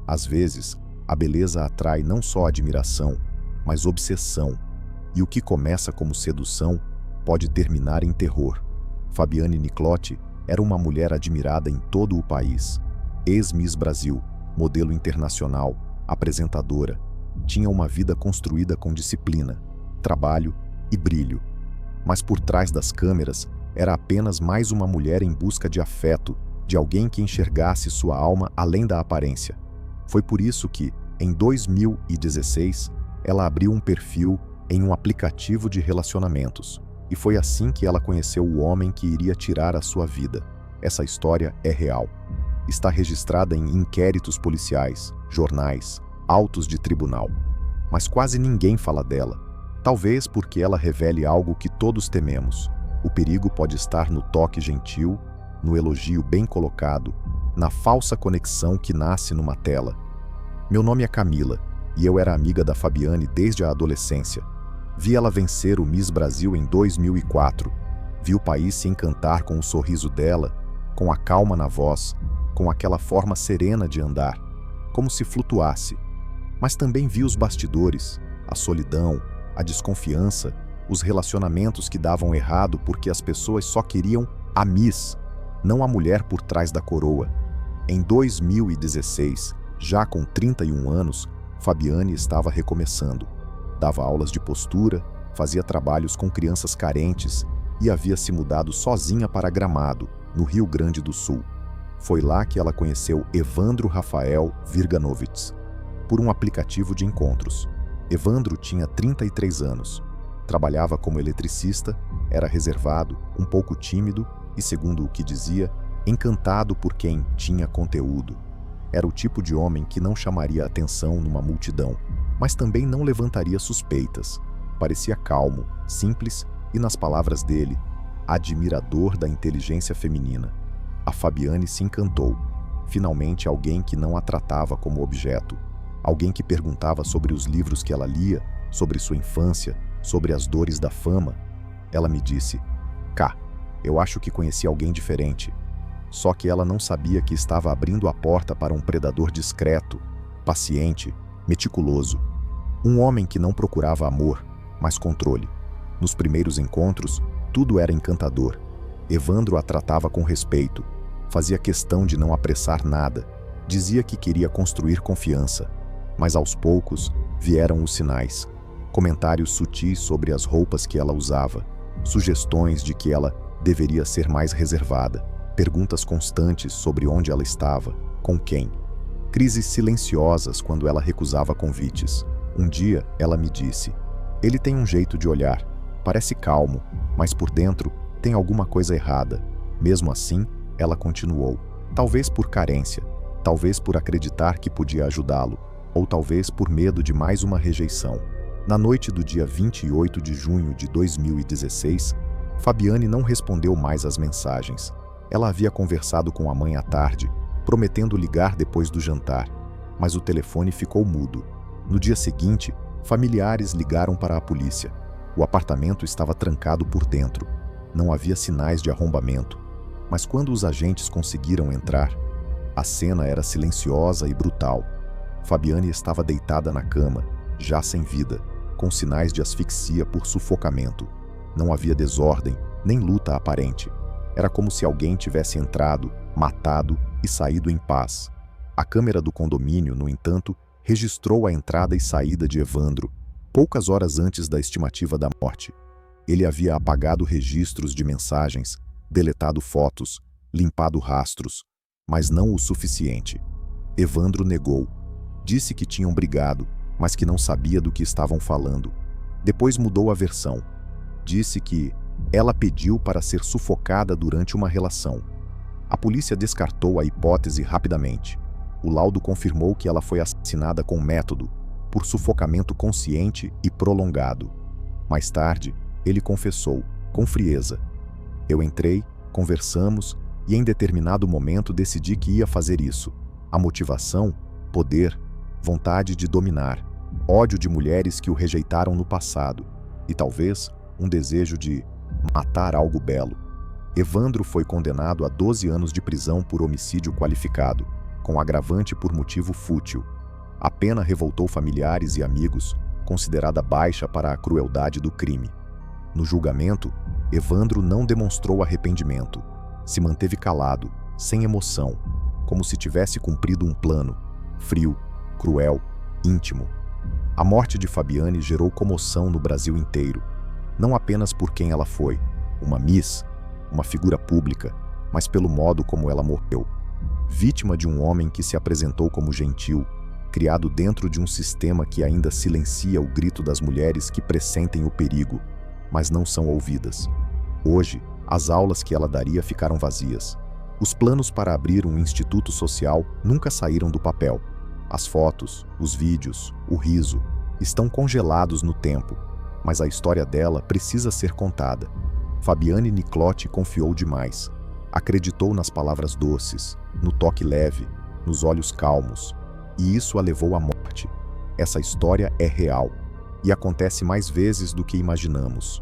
Às vezes, a beleza atrai não só admiração, mas obsessão, e o que começa como sedução pode terminar em terror. Fabiane Niclotti era uma mulher admirada em todo o país. Ex-Miss Brasil, modelo internacional, apresentadora, tinha uma vida construída com disciplina, trabalho e brilho. Mas por trás das câmeras, era apenas mais uma mulher em busca de afeto, de alguém que enxergasse sua alma além da aparência. Foi por isso que, em 2016, ela abriu um perfil em um aplicativo de relacionamentos. E foi assim que ela conheceu o homem que iria tirar a sua vida. Essa história é real. Está registrada em inquéritos policiais, jornais, autos de tribunal. Mas quase ninguém fala dela. Talvez porque ela revele algo que todos tememos. O perigo pode estar no toque gentil, no elogio bem colocado, na falsa conexão que nasce numa tela. Meu nome é Camila, e eu era amiga da Fabiane desde a adolescência. Vi ela vencer o Miss Brasil em 2004. Vi o país se encantar com o sorriso dela, com a calma na voz, com aquela forma serena de andar, como se flutuasse. Mas também vi os bastidores, a solidão, a desconfiança, os relacionamentos que davam errado porque as pessoas só queriam a Miss, não a mulher por trás da coroa. Em 2016, já com 31 anos, Fabiane estava recomeçando. Dava aulas de postura, fazia trabalhos com crianças carentes e havia se mudado sozinha para Gramado, no Rio Grande do Sul. Foi lá que ela conheceu Evandro Rafael Virganovitz, por um aplicativo de encontros. Evandro tinha 33 anos, trabalhava como eletricista, era reservado, um pouco tímido e, segundo o que dizia, encantado por quem tinha conteúdo. Era o tipo de homem que não chamaria atenção numa multidão, mas também não levantaria suspeitas. Parecia calmo, simples e, nas palavras dele, admirador da inteligência feminina. A Fabiane se encantou. Finalmente alguém que não a tratava como objeto. Alguém que perguntava sobre os livros que ela lia, sobre sua infância, sobre as dores da fama. Ela me disse: "Cá, eu acho que conheci alguém diferente." Só que ela não sabia que estava abrindo a porta para um predador discreto, paciente, meticuloso. Um homem que não procurava amor, mas controle. Nos primeiros encontros, tudo era encantador. Evandro a tratava com respeito. Fazia questão de não apressar nada. Dizia que queria construir confiança. Mas aos poucos, vieram os sinais. Comentários sutis sobre as roupas que ela usava. Sugestões de que ela deveria ser mais reservada. Perguntas constantes sobre onde ela estava, com quem. Crises silenciosas quando ela recusava convites. Um dia, ela me disse: "Ele tem um jeito de olhar. Parece calmo, mas por dentro tem alguma coisa errada." Mesmo assim, ela continuou. Talvez por carência, talvez por acreditar que podia ajudá-lo, ou talvez por medo de mais uma rejeição. Na noite do dia 28 de junho de 2016, Fabiane não respondeu mais às mensagens. Ela havia conversado com a mãe à tarde, prometendo ligar depois do jantar, mas o telefone ficou mudo. No dia seguinte, familiares ligaram para a polícia. O apartamento estava trancado por dentro. Não havia sinais de arrombamento. Mas quando os agentes conseguiram entrar, a cena era silenciosa e brutal. Fabiane estava deitada na cama, já sem vida, com sinais de asfixia por sufocamento. Não havia desordem, nem luta aparente. Era como se alguém tivesse entrado, matado e saído em paz. A câmera do condomínio, no entanto, registrou a entrada e saída de Evandro, poucas horas antes da estimativa da morte. Ele havia apagado registros de mensagens, deletado fotos, limpado rastros, mas não o suficiente. Evandro negou. Disse que tinham brigado, mas que não sabia do que estavam falando. Depois mudou a versão. Disse que ela pediu para ser sufocada durante uma relação. A polícia descartou a hipótese rapidamente. O laudo confirmou que ela foi assassinada com método, por sufocamento consciente e prolongado. Mais tarde, ele confessou, com frieza: "Eu entrei, conversamos e em determinado momento decidi que ia fazer isso. A motivação, poder, vontade de dominar, ódio de mulheres que o rejeitaram no passado e talvez um desejo de matar algo belo." Evandro foi condenado a 12 anos de prisão por homicídio qualificado. com agravante por motivo fútil. A pena revoltou familiares e amigos, considerada baixa para a crueldade do crime. No julgamento, Evandro não demonstrou arrependimento. Se manteve calado, sem emoção, como se tivesse cumprido um plano, frio, cruel, íntimo. A morte de Fabiane gerou comoção no Brasil inteiro, não apenas por quem ela foi, uma Miss, uma figura pública, mas pelo modo como ela morreu. Vítima de um homem que se apresentou como gentil, criado dentro de um sistema que ainda silencia o grito das mulheres que pressentem o perigo, mas não são ouvidas. Hoje, as aulas que ela daria ficaram vazias. Os planos para abrir um instituto social nunca saíram do papel. As fotos, os vídeos, o riso, estão congelados no tempo, mas a história dela precisa ser contada. Fabiane Niclotti confiou demais. Acreditou nas palavras doces, no toque leve, nos olhos calmos, e isso a levou à morte. Essa história é real e acontece mais vezes do que imaginamos.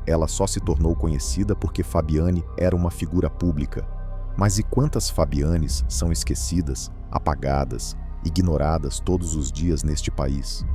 Ela só se tornou conhecida porque Fabiane era uma figura pública. Mas e quantas Fabianes são esquecidas, apagadas, ignoradas todos os dias neste país?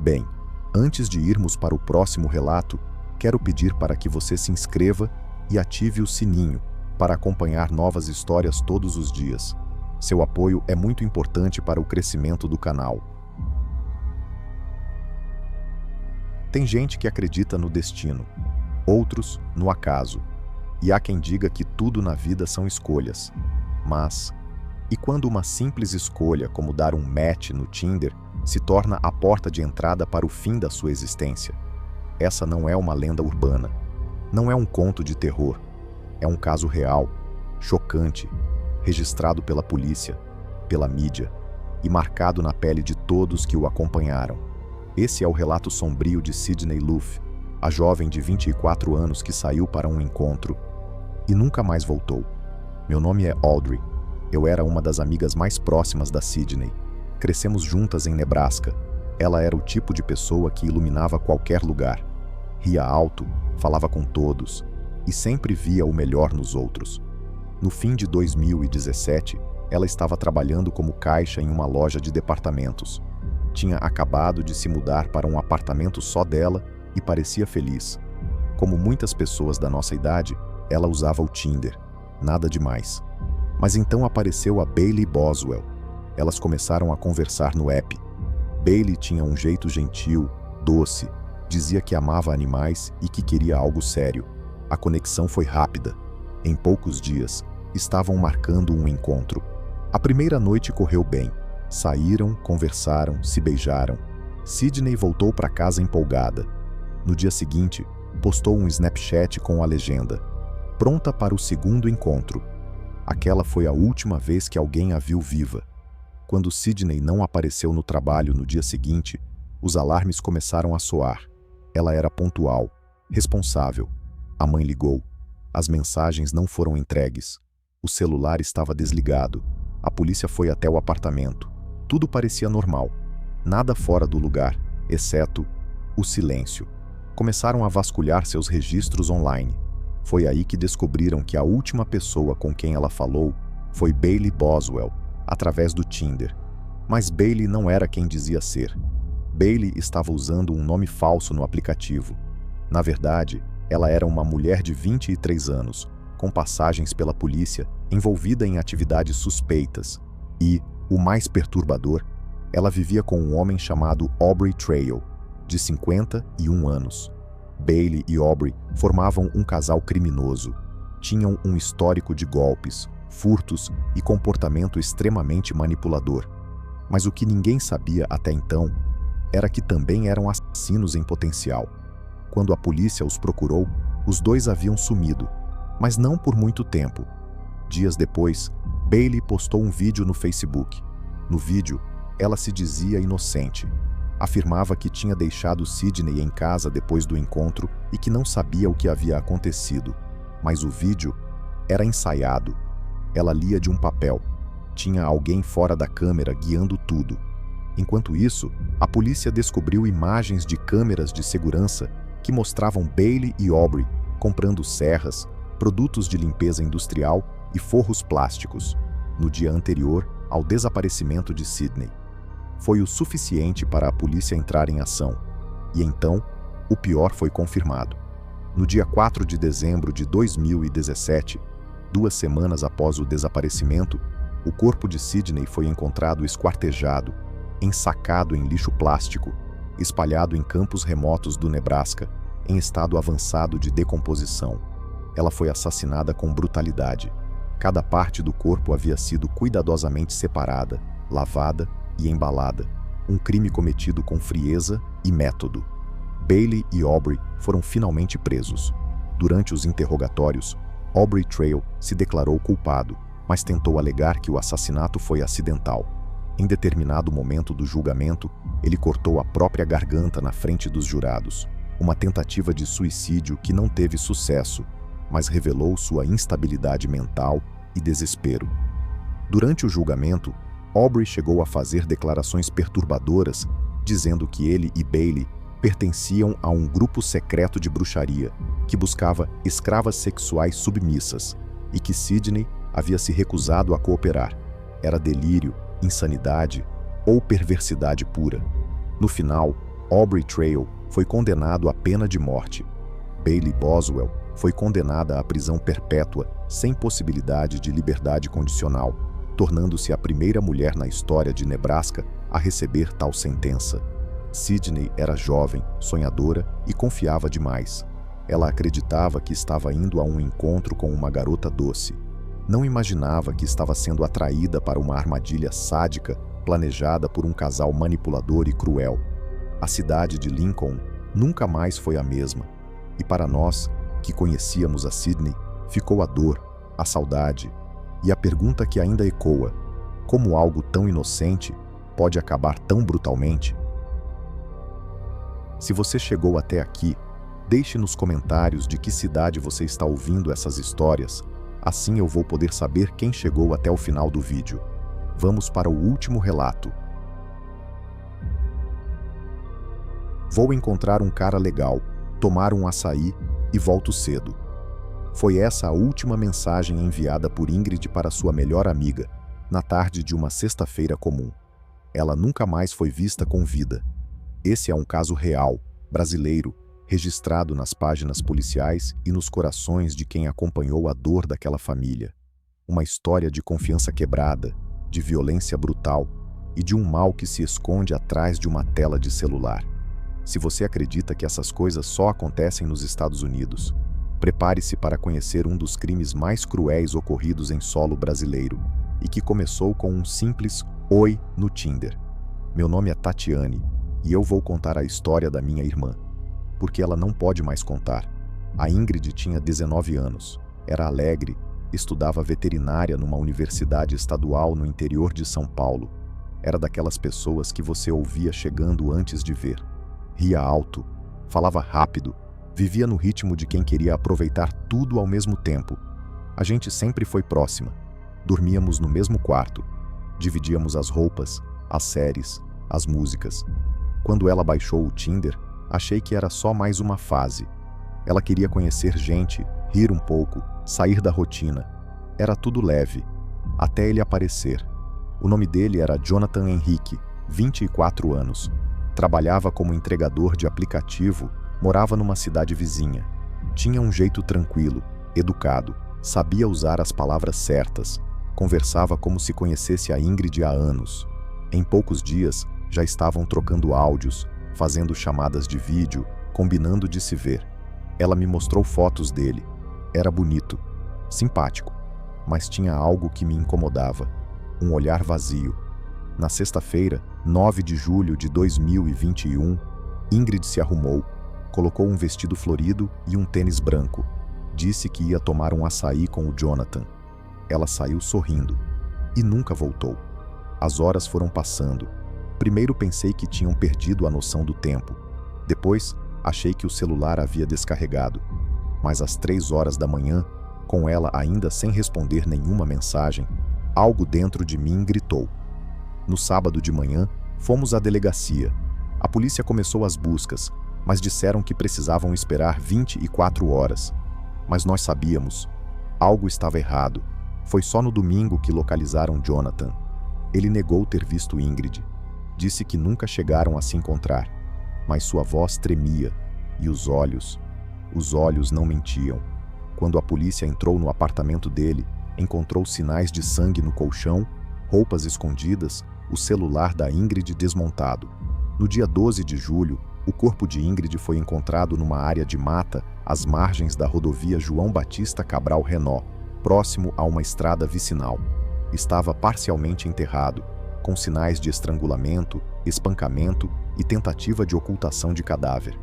Bem, antes de irmos para o próximo relato, quero pedir para que você se inscreva e ative o sininho para acompanhar novas histórias todos os dias. Seu apoio é muito importante para o crescimento do canal. Tem gente que acredita no destino, outros no acaso. E há quem diga que tudo na vida são escolhas. Mas, e quando uma simples escolha, como dar um match no Tinder, se torna a porta de entrada para o fim da sua existência? Essa não é uma lenda urbana. Não é um conto de terror. É um caso real, chocante, registrado pela polícia, pela mídia e marcado na pele de todos que o acompanharam. Esse é o relato sombrio de Sidney Luff, a jovem de 24 anos que saiu para um encontro e nunca mais voltou. Meu nome é Audrey. Eu era uma das amigas mais próximas da Sidney. Crescemos juntas em Nebraska. Ela era o tipo de pessoa que iluminava qualquer lugar. Ria alto, falava com todos e sempre via o melhor nos outros. No fim de 2017, ela estava trabalhando como caixa em uma loja de departamentos. Tinha acabado de se mudar para um apartamento só dela e parecia feliz. Como muitas pessoas da nossa idade, ela usava o Tinder. Nada demais. Mas então apareceu a Bailey Boswell. Elas começaram a conversar no app. Bailey tinha um jeito gentil, doce, dizia que amava animais e que queria algo sério. A conexão foi rápida. Em poucos dias, estavam marcando um encontro. A primeira noite correu bem. Saíram, conversaram, se beijaram. Sidney voltou para casa empolgada. No dia seguinte, postou um Snapchat com a legenda: pronta para o segundo encontro. Aquela foi a última vez que alguém a viu viva. Quando Sidney não apareceu no trabalho no dia seguinte, os alarmes começaram a soar. Ela era pontual, responsável. A mãe ligou. As mensagens não foram entregues. O celular estava desligado. A polícia foi até o apartamento. Tudo parecia normal. Nada fora do lugar, exceto o silêncio. Começaram a vasculhar seus registros online. Foi aí que descobriram que a última pessoa com quem ela falou foi Bailey Boswell, através do Tinder. Mas Bailey não era quem dizia ser. Bailey estava usando um nome falso no aplicativo. Na verdade, ela era uma mulher de 23 anos, com passagens pela polícia, envolvida em atividades suspeitas. E, o mais perturbador, ela vivia com um homem chamado Aubrey Trail, de 51 anos. Bailey e Aubrey formavam um casal criminoso. Tinham um histórico de golpes, furtos e comportamento extremamente manipulador. Mas o que ninguém sabia até então era que também eram assassinos em potencial. Quando a polícia os procurou, os dois haviam sumido, mas não por muito tempo. Dias depois, Bailey postou um vídeo no Facebook. No vídeo, ela se dizia inocente. Afirmava que tinha deixado Sidney em casa depois do encontro e que não sabia o que havia acontecido. Mas o vídeo era ensaiado. Ela lia de um papel. Tinha alguém fora da câmera guiando tudo. Enquanto isso, a polícia descobriu imagens de câmeras de segurança que mostravam Bailey e Aubrey comprando serras, produtos de limpeza industrial e forros plásticos. no dia anterior ao desaparecimento de Sidney. Foi o suficiente para a polícia entrar em ação. E então, o pior foi confirmado. No dia 4 de dezembro de 2017, 2 semanas após o desaparecimento, o corpo de Sidney foi encontrado esquartejado, ensacado em lixo plástico, espalhado em campos remotos do Nebraska, em estado avançado de decomposição. Ela foi assassinada com brutalidade. Cada parte do corpo havia sido cuidadosamente separada, lavada e embalada. Um crime cometido com frieza e método. Bailey e Aubrey foram finalmente presos. Durante os interrogatórios, Aubrey Trail se declarou culpado, mas tentou alegar que o assassinato foi acidental. Em determinado momento do julgamento, ele cortou a própria garganta na frente dos jurados. Uma tentativa de suicídio que não teve sucesso, mas revelou sua instabilidade mental e desespero. Durante o julgamento, Aubrey chegou a fazer declarações perturbadoras, dizendo que ele e Bailey pertenciam a um grupo secreto de bruxaria que buscava escravas sexuais submissas e que Sidney havia se recusado a cooperar. Era delírio, insanidade ou perversidade pura. No final, Aubrey Trail foi condenado à pena de morte. Bailey Boswell foi condenada à prisão perpétua sem possibilidade de liberdade condicional, tornando-se a primeira mulher na história de Nebraska a receber tal sentença. Sidney era jovem, sonhadora e confiava demais. Ela acreditava que estava indo a um encontro com uma garota doce. Não imaginava que estava sendo atraída para uma armadilha sádica planejada por um casal manipulador e cruel. A cidade de Lincoln nunca mais foi a mesma. E para nós, que conhecíamos a Sidney, ficou a dor, a saudade e a pergunta que ainda ecoa: como algo tão inocente pode acabar tão brutalmente? Se você chegou até aqui, deixe nos comentários de que cidade você está ouvindo essas histórias. Assim eu vou poder saber quem chegou até o final do vídeo. Vamos para o último relato. Vou encontrar um cara legal, tomar um açaí e volto cedo. Foi essa a última mensagem enviada por Ingrid para sua melhor amiga, na tarde de uma sexta-feira comum. Ela nunca mais foi vista com vida. Esse é um caso real, brasileiro, registrado nas páginas policiais e nos corações de quem acompanhou a dor daquela família. Uma história de confiança quebrada, de violência brutal e de um mal que se esconde atrás de uma tela de celular. Se você acredita que essas coisas só acontecem nos Estados Unidos, prepare-se para conhecer um dos crimes mais cruéis ocorridos em solo brasileiro e que começou com um simples "Oi" no Tinder. Meu nome é Tatiane e eu vou contar a história da minha irmã, porque ela não pode mais contar. A Ingrid tinha 19 anos, era alegre, estudava veterinária numa universidade estadual no interior de São Paulo. Era daquelas pessoas que você ouvia chegando antes de ver. Ria alto, falava rápido, vivia no ritmo de quem queria aproveitar tudo ao mesmo tempo. A gente sempre foi próxima. Dormíamos no mesmo quarto. Dividíamos as roupas, as séries, as músicas. Quando ela baixou o Tinder, achei que era só mais uma fase. Ela queria conhecer gente, rir um pouco, sair da rotina. Era tudo leve, até ele aparecer. O nome dele era Jonathan Henrique, 24 anos. Trabalhava como entregador de aplicativo, morava numa cidade vizinha. Tinha um jeito tranquilo, educado, sabia usar as palavras certas, conversava como se conhecesse a Ingrid há anos. Em poucos dias, já estavam trocando áudios, fazendo chamadas de vídeo, combinando de se ver. Ela me mostrou fotos dele. Era bonito, simpático, mas tinha algo que me incomodava, um olhar vazio. Na sexta-feira, 9 de julho de 2021, Ingrid se arrumou, colocou um vestido florido e um tênis branco. Disse que ia tomar um açaí com o Jonathan. Ela saiu sorrindo e nunca voltou. As horas foram passando. Primeiro pensei que tinham perdido a noção do tempo. Depois, achei que o celular havia descarregado. Mas às 3 horas da manhã, com ela ainda sem responder nenhuma mensagem, algo dentro de mim gritou. No sábado de manhã, fomos à delegacia. A polícia começou as buscas, mas disseram que precisavam esperar 24 horas. Mas nós sabíamos. Algo estava errado. Foi só no domingo que localizaram Jonathan. Ele negou ter visto Ingrid. Disse que nunca chegaram a se encontrar, mas sua voz tremia e os olhos não mentiam. Quando a polícia entrou no apartamento dele, encontrou sinais de sangue no colchão, roupas escondidas, o celular da Ingrid desmontado. No dia 12 de julho, o corpo de Ingrid foi encontrado numa área de mata às margens da rodovia João Batista Cabral Renó, próximo a uma estrada vicinal. Estava parcialmente enterrado, com sinais de estrangulamento, espancamento e tentativa de ocultação de cadáver.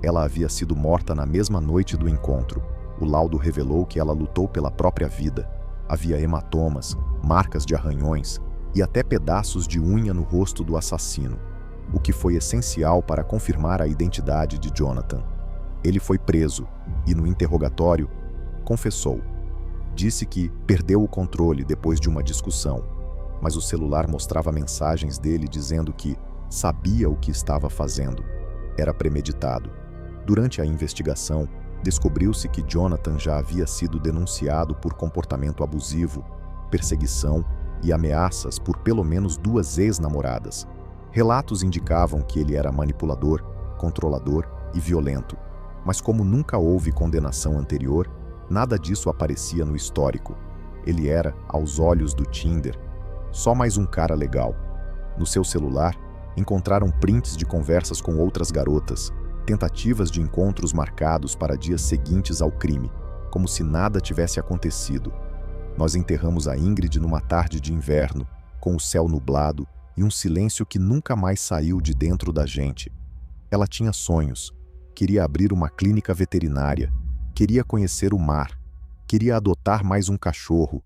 Ela havia sido morta na mesma noite do encontro. O laudo revelou que ela lutou pela própria vida. Havia hematomas, marcas de arranhões e até pedaços de unha no rosto do assassino, o que foi essencial para confirmar a identidade de Jonathan. Ele foi preso e, no interrogatório, confessou. Disse que perdeu o controle depois de uma discussão, mas o celular mostrava mensagens dele dizendo que sabia o que estava fazendo. Era premeditado. Durante a investigação, descobriu-se que Jonathan já havia sido denunciado por comportamento abusivo, perseguição e ameaças por pelo menos 2 ex-namoradas. Relatos indicavam que ele era manipulador, controlador e violento, mas como nunca houve condenação anterior, nada disso aparecia no histórico. Ele era, aos olhos do Tinder, só mais um cara legal. No seu celular, encontraram prints de conversas com outras garotas, tentativas de encontros marcados para dias seguintes ao crime, como se nada tivesse acontecido. Nós enterramos a Ingrid numa tarde de inverno, com o céu nublado e um silêncio que nunca mais saiu de dentro da gente. Ela tinha sonhos, queria abrir uma clínica veterinária, queria conhecer o mar, queria adotar mais um cachorro.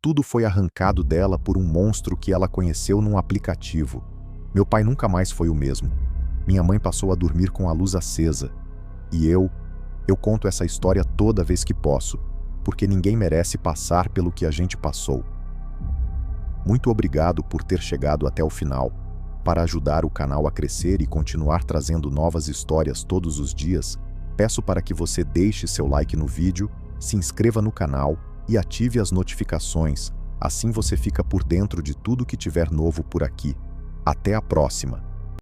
Tudo foi arrancado dela por um monstro que ela conheceu num aplicativo. Meu pai nunca mais foi o mesmo. Minha mãe passou a dormir com a luz acesa. E eu conto essa história toda vez que posso, porque ninguém merece passar pelo que a gente passou. Muito obrigado por ter chegado até o final. Para ajudar o canal a crescer e continuar trazendo novas histórias todos os dias, peço para que você deixe seu like no vídeo, se inscreva no canal e ative as notificações, assim você fica por dentro de tudo que tiver novo por aqui. Até a próxima!